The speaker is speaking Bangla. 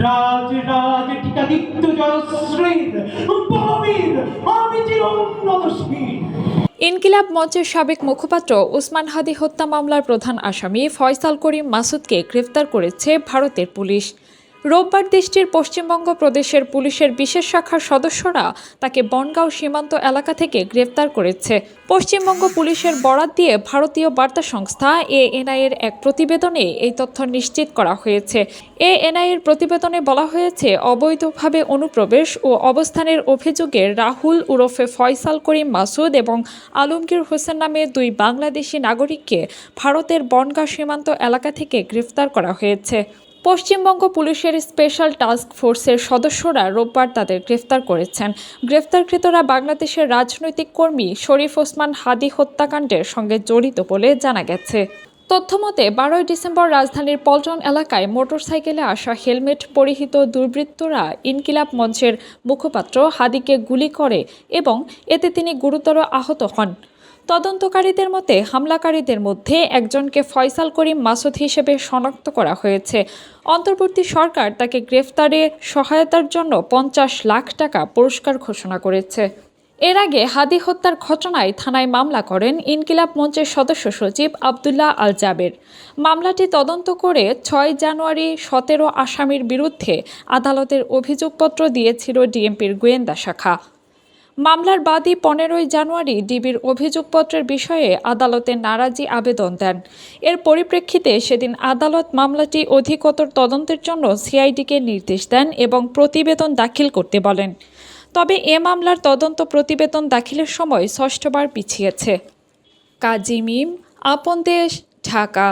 রাজ রাজ টিকাদিত্য জয়শ্রীর বলবীর আমি চিরউন্নতশীল। ইনকিলাব মঞ্চের সাবেক মুখপাত্র ওসমান হাদি হত্যা মামলার প্রধান আসামি ফয়সাল করিম মাসুদকে গ্রেফতার করেছে ভারতের পুলিশ। রোববার দেশটির পশ্চিমবঙ্গ প্রদেশের পুলিশের বিশেষ শাখার সদস্যরা তাকে বনগাঁও সীমান্ত এলাকা থেকে গ্রেফতার করেছে। পশ্চিমবঙ্গ পুলিশের বরাত দিয়ে ভারতীয় বার্তা সংস্থা ANI এর এক প্রতিবেদনে এই তথ্য নিশ্চিত করা হয়েছে। ANI এর প্রতিবেদনে বলা হয়েছে, অবৈধভাবে অনুপ্রবেশ ও অবস্থানের অভিযোগে রাহুল ওরফে ফয়সাল করিম মাসুদ এবং আলমগীর হোসেন নামে দুই বাংলাদেশি নাগরিককে ভারতের বনগাঁ সীমান্ত এলাকা থেকে গ্রেফতার করা হয়েছে। পশ্চিমবঙ্গ পুলিশের স্পেশাল টাস্ক ফোর্সের সদস্যরা রোববার তাদের গ্রেফতার করেছেন। গ্রেফতারকৃতরা বাংলাদেশের রাজনৈতিক কর্মী শরীফ ওসমান হাদি হত্যাকাণ্ডের সঙ্গে জড়িত বলে জানা গেছে। তথ্যমতে 12 ডিসেম্বর রাজধানীর পল্টন এলাকায় মোটরসাইকেলে আসা হেলমেট পরিহিত দুর্বৃত্তরা ইনকিলাব মঞ্চের মুখপাত্র হাদিকে গুলি করে এবং এতে তিনি গুরুতর আহত হন। তদন্তকারীদের মতে হামলাকারীদের মধ্যে একজনকে ফয়সাল করিম মাসুদ হিসেবে শনাক্ত করা হয়েছে। অন্তর্বর্তী সরকার তাকে গ্রেফতারে সহায়তার জন্য 50 লাখ টাকা পুরস্কার ঘোষণা করেছে। এর আগে হাদি হত্যার ঘটনায় থানায় মামলা করেন ইনকিলাব মঞ্চের সদস্য সচিব আব্দুল্লাহ আল জাবের। মামলাটি তদন্ত করে 6 জানুয়ারি 17 আসামির বিরুদ্ধে আদালতের অভিযোগপত্র দিয়েছিল ডিএমপির গোয়েন্দা শাখা। মামলার বাদী 15 জানুয়ারি ডিবির অভিযোগপত্রের বিষয়ে আদালতে নারাজি আবেদন দেন। এর পরিপ্রেক্ষিতে সেদিন আদালত মামলাটি অধিকতর তদন্তের জন্য সিআইডিকে নির্দেশ দেন এবং প্রতিবেদন দাখিল করতে বলেন। তবে এ মামলার তদন্ত প্রতিবেদন দাখিলের সময় 6বার পিছিয়েছে। কাজী মিম, আপন দেশ, ঢাকা।